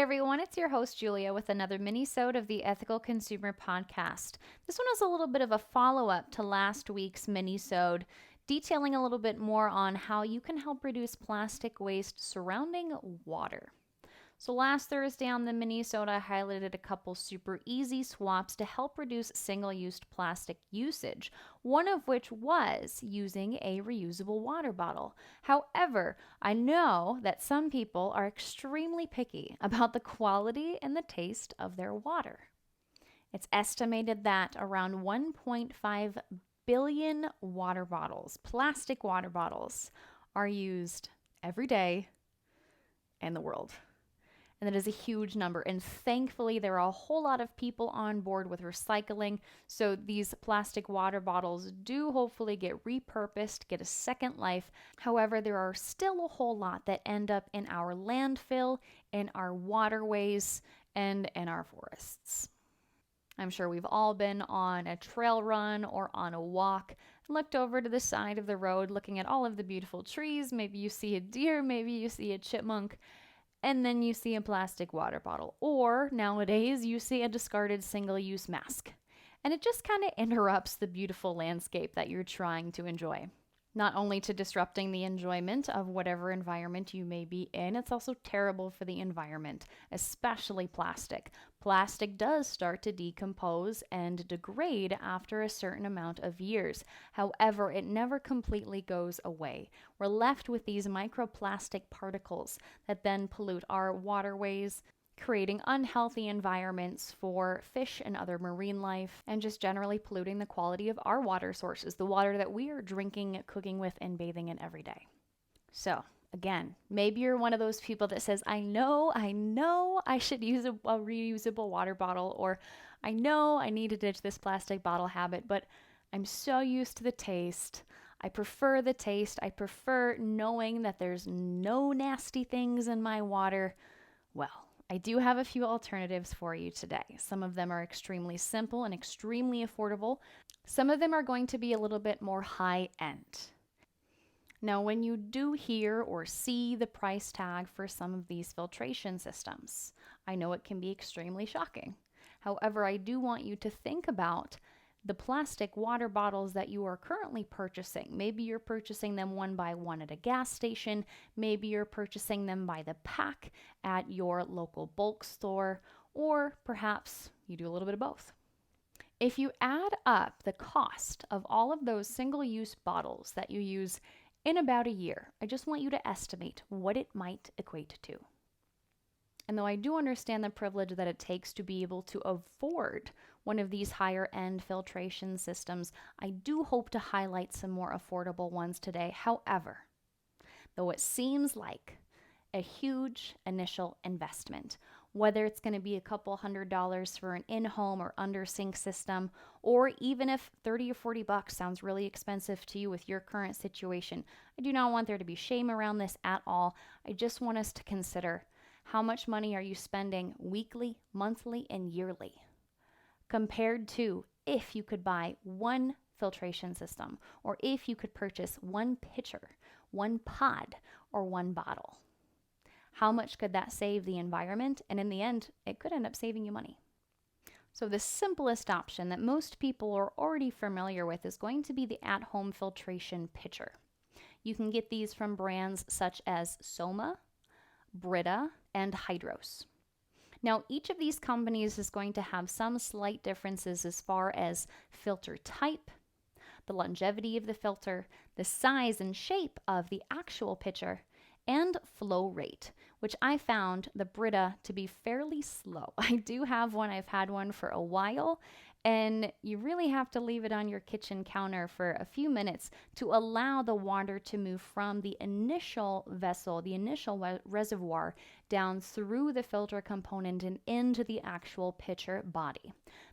everyone, it's your host Julia with another mini-sode of the Ethical Consumer Podcast. This one is a little bit of a follow-up to last week's mini-sode, detailing a little bit more on how you can help reduce plastic waste surrounding water. So last Thursday on the mini-sode, I highlighted a couple super easy swaps to help reduce single-use plastic usage, one of which was using a reusable water bottle. However, I know that some people are extremely picky about the quality and the taste of their water. It's estimated that around 1.5 billion water bottles, plastic water bottles, are used every day in the world. And that is a huge number. And thankfully, there are a whole lot of people on board with recycling. So these plastic water bottles do hopefully get repurposed, get a second life. However, there are still a whole lot that end up in our landfill, in our waterways, and in our forests. I'm sure we've all been on a trail run or on a walk and looked over to the side of the road looking at all of the beautiful trees. Maybe you see a deer, maybe you see a chipmunk. And then you see a plastic water bottle. Or nowadays, you see a discarded single-use mask. And it just kind of interrupts the beautiful landscape that you're trying to enjoy. Not only to disrupting the enjoyment of whatever environment you may be in, it's also terrible for the environment, especially plastic. Plastic does start to decompose and degrade after a certain amount of years. However, it never completely goes away. We're left with these microplastic particles that then pollute our waterways, creating unhealthy environments for fish and other marine life, and just generally polluting the quality of our water sources, the water that we are drinking, cooking with, and bathing in every day. So, again, maybe you're one of those people that says, I know I should use a reusable water bottle, or I know I need to ditch this plastic bottle habit, but I'm so used to the taste. I prefer the taste. I prefer knowing that there's no nasty things in my water. Well, I do have a few alternatives for you today. Some of them are extremely simple and extremely affordable. Some of them are going to be a little bit more high-end. Now, when you do hear or see the price tag for some of these filtration systems, I know it can be extremely shocking. However, I do want you to think about the plastic water bottles that you are currently purchasing. Maybe you're purchasing them one by one at a gas station. Maybe you're purchasing them by the pack at your local bulk store, or perhaps you do a little bit of both. If you add up the cost of all of those single-use bottles that you use in about a year, I just want you to estimate what it might equate to. And though I do understand the privilege that it takes to be able to afford one of these higher end filtration systems, I do hope to highlight some more affordable ones today. However, though it seems like a huge initial investment, whether it's going to be a couple $100s for an in-home or under-sink system, or even if $30 or $40 sounds really expensive to you with your current situation, I do not want there to be shame around this at all. I just want us to consider, how much money are you spending weekly, monthly, and yearly compared to if you could buy one filtration system, or if you could purchase one pitcher, one pod, or one bottle? How much could that save the environment? And in the end, it could end up saving you money. So the simplest option that most people are already familiar with is going to be the at-home filtration pitcher. You can get these from brands such as Soma, Brita, and Hydros. Now, each of these companies is going to have some slight differences as far as filter type, the longevity of the filter, the size and shape of the actual pitcher, and flow rate, which I found the Brita to be fairly slow. I do have one. I've had one for a while, and you really have to leave it on your kitchen counter for a few minutes to allow the water to move from the initial vessel, the initial reservoir, down through the filter component and into the actual pitcher body.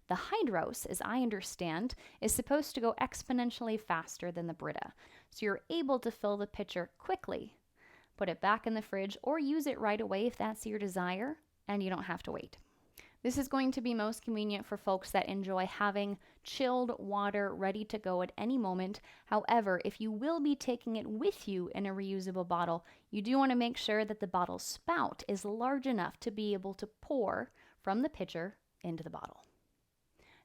The Hydros, as I understand, is supposed to go exponentially faster than the Brita, so you're able to fill the pitcher quickly, put it back in the fridge, or use it right away if that's your desire, and you don't have to wait. This is going to be most convenient for folks that enjoy having chilled water ready to go at any moment. However, if you will be taking it with you in a reusable bottle, you do want to make sure that the bottle spout is large enough to be able to pour from the pitcher into the bottle.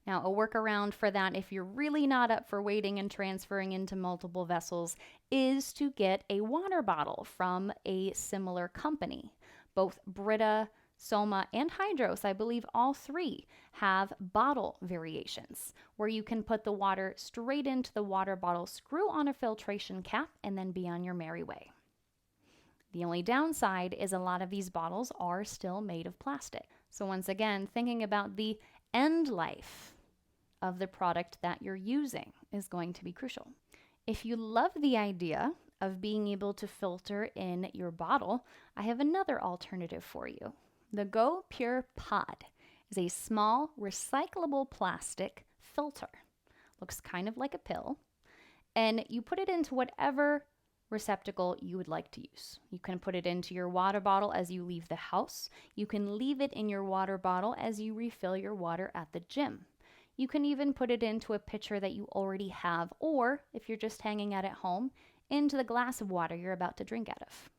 Now, a workaround for that, if you're really not up for waiting and transferring into multiple vessels, is to get a water bottle from a similar company. Both Brita, Soma, and Hydros, I believe all three, have bottle variations where you can put the water straight into the water bottle, screw on a filtration cap, and then be on your merry way. The only downside is a lot of these bottles are still made of plastic. So once again, thinking about the end life of the product that you're using is going to be crucial. If you love the idea of being able to filter in your bottle, I have another alternative for you. The Go Pure Pod is a small recyclable plastic filter. Looks kind of like a pill, and you put it into whatever receptacle you would like to use. You can put it into your water bottle as you leave the house. You can leave it in your water bottle as you refill your water at the gym. You can even put it into a pitcher that you already have, or if you're just hanging out at home, into the glass of water you're about to drink out of.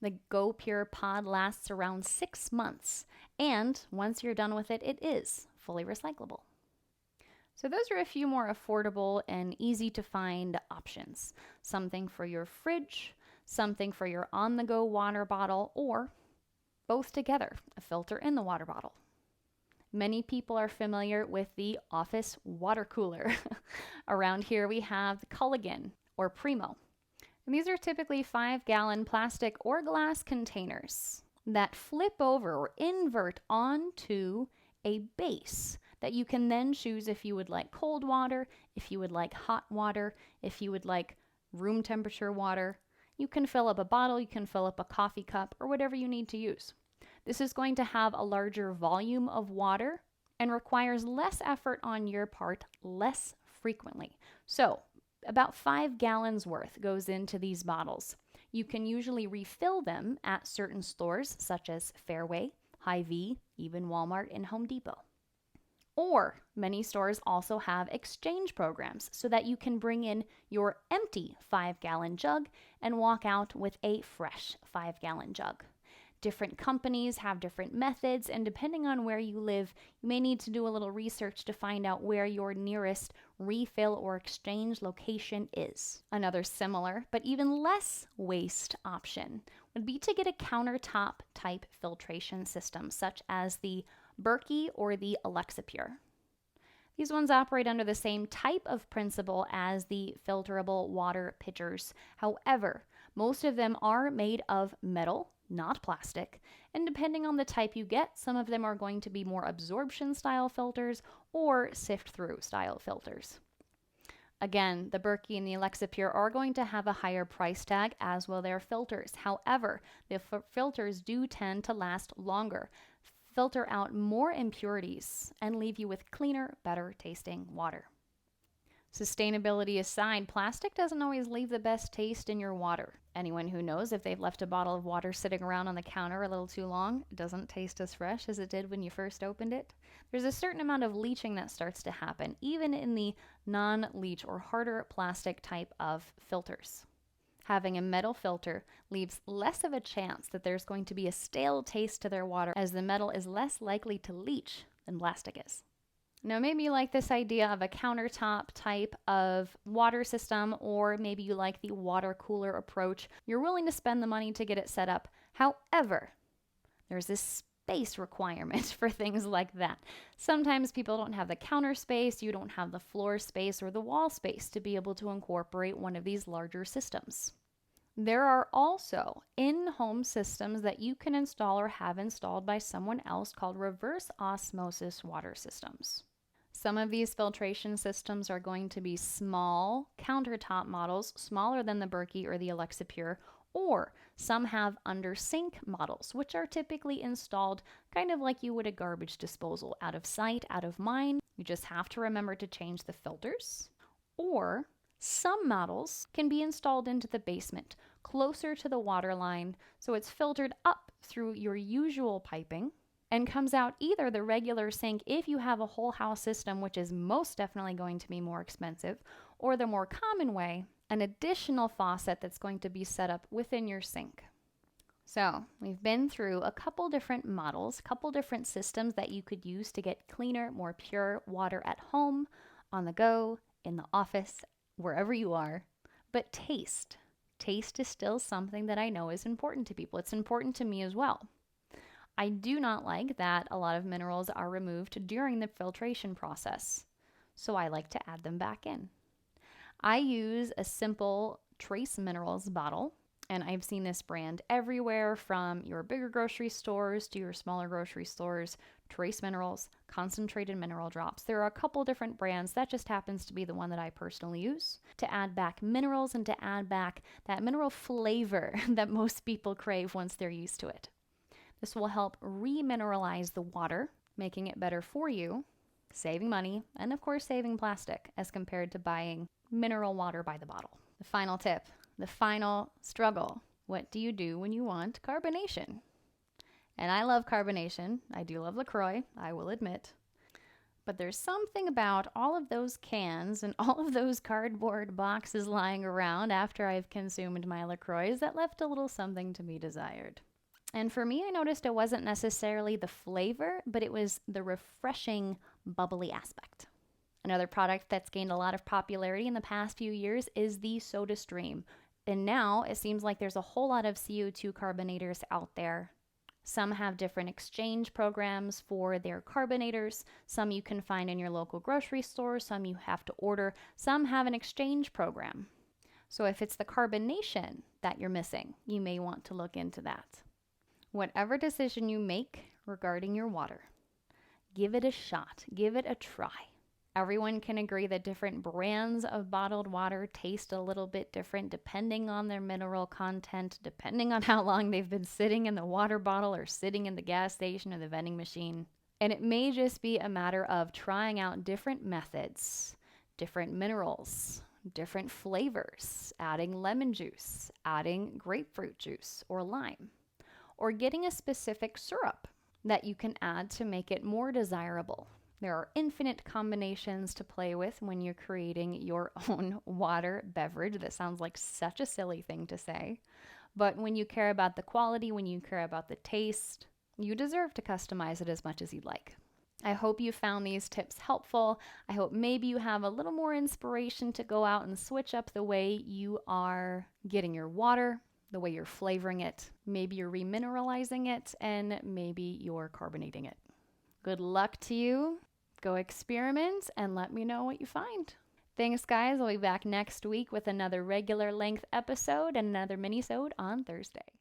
The Go Pure Pod lasts around 6 months, and once you're done with it, it is fully recyclable. So those are a few more affordable and easy to find options. Something for your fridge, something for your on-the-go water bottle, or both together, a filter in the water bottle. Many people are familiar with the office water cooler. Around here we have the Culligan or Primo. And these are typically 5-gallon plastic or glass containers that flip over or invert onto a base that you can then choose if you would like cold water, if you would like hot water, if you would like room temperature water. You can fill up a bottle, you can fill up a coffee cup, or whatever you need to use. This is going to have a larger volume of water and requires less effort on your part less frequently. So about 5 gallons worth goes into these bottles. You can usually refill them at certain stores such as Fairway, Hy-Vee, even Walmart and Home Depot. Or many stores also have exchange programs so that you can bring in your empty 5-gallon jug and walk out with a fresh 5-gallon jug. Different companies have different methods, and depending on where you live, you may need to do a little research to find out where your nearest refill or exchange location is. Another similar, but even less waste option would be to get a countertop type filtration system, such as the Berkey or the Alexa Pure. These ones operate under the same type of principle as the filterable water pitchers. However, most of them are made of metal, not plastic, and depending on the type you get, some of them are going to be more absorption style filters or sift through style filters. Again, the Berkey and the Alexa Pure are going to have a higher price tag, as will their filters. However, the filters do tend to last longer, filter out more impurities, and leave you with cleaner, better tasting water. Sustainability aside, plastic doesn't always leave the best taste in your water. Anyone who knows if they've left a bottle of water sitting around on the counter a little too long, it doesn't taste as fresh as it did when you first opened it. There's a certain amount of leaching that starts to happen, even in the non-leach or harder plastic type of filters. Having a metal filter leaves less of a chance that there's going to be a stale taste to their water, as the metal is less likely to leach than plastic is. Now, maybe you like this idea of a countertop type of water system, or maybe you like the water cooler approach. You're willing to spend the money to get it set up. However, there's this space requirement for things like that. Sometimes people don't have the counter space, you don't have the floor space or the wall space to be able to incorporate one of these larger systems. There are also in-home systems that you can install or have installed by someone else called reverse osmosis water systems. Some of these filtration systems are going to be small countertop models, smaller than the Berkey or the Alexa Pure, or some have under sink models, which are typically installed kind of like you would a garbage disposal, out of sight, out of mind. You just have to remember to change the filters. Or some models can be installed into the basement, closer to the water line, so it's filtered up through your usual piping and comes out either the regular sink if you have a whole house system, which is most definitely going to be more expensive, or the more common way, an additional faucet that's going to be set up within your sink. So we've been through a couple different models, a couple different systems that you could use to get cleaner, more pure water at home, on the go, in the office, wherever you are. But taste is still something that I know is important to people. It's important to me as well. I do not like that a lot of minerals are removed during the filtration process, so I like to add them back in. I use a simple trace minerals bottle, and I've seen this brand everywhere from your bigger grocery stores to your smaller grocery stores. Trace minerals, concentrated mineral drops. There are a couple different brands. That just happens to be the one that I personally use to add back minerals and to add back that mineral flavor that most people crave once they're used to it. This will help remineralize the water, making it better for you, saving money, and of course saving plastic as compared to buying mineral water by the bottle. The final tip, the final struggle. What do you do when you want carbonation? And I love carbonation. I do love LaCroix, I will admit. But there's something about all of those cans and all of those cardboard boxes lying around after I've consumed my LaCroix that left a little something to be desired. And for me, I noticed it wasn't necessarily the flavor, but it was the refreshing, bubbly aspect. Another product that's gained a lot of popularity in the past few years is the SodaStream. And now it seems like there's a whole lot of CO2 carbonators out there. Some have different exchange programs for their carbonators. Some you can find in your local grocery store. Some you have to order. Some have an exchange program. So if it's the carbonation that you're missing, you may want to look into that. Whatever decision you make regarding your water, give it a shot. Give it a try. Everyone can agree that different brands of bottled water taste a little bit different depending on their mineral content, depending on how long they've been sitting in the water bottle or sitting in the gas station or the vending machine. And it may just be a matter of trying out different methods, different minerals, different flavors, adding lemon juice, adding grapefruit juice or lime, or getting a specific syrup that you can add to make it more desirable. There are infinite combinations to play with when you're creating your own water beverage. That sounds like such a silly thing to say. But when you care about the quality, when you care about the taste, you deserve to customize it as much as you'd like. I hope you found these tips helpful. I hope maybe you have a little more inspiration to go out and switch up the way you are getting your water, the way you're flavoring it. Maybe you're remineralizing it, and maybe you're carbonating it. Good luck to you. Go experiment and let me know what you find. Thanks, guys. I'll be back next week with another regular length episode and another mini-sode on Thursday.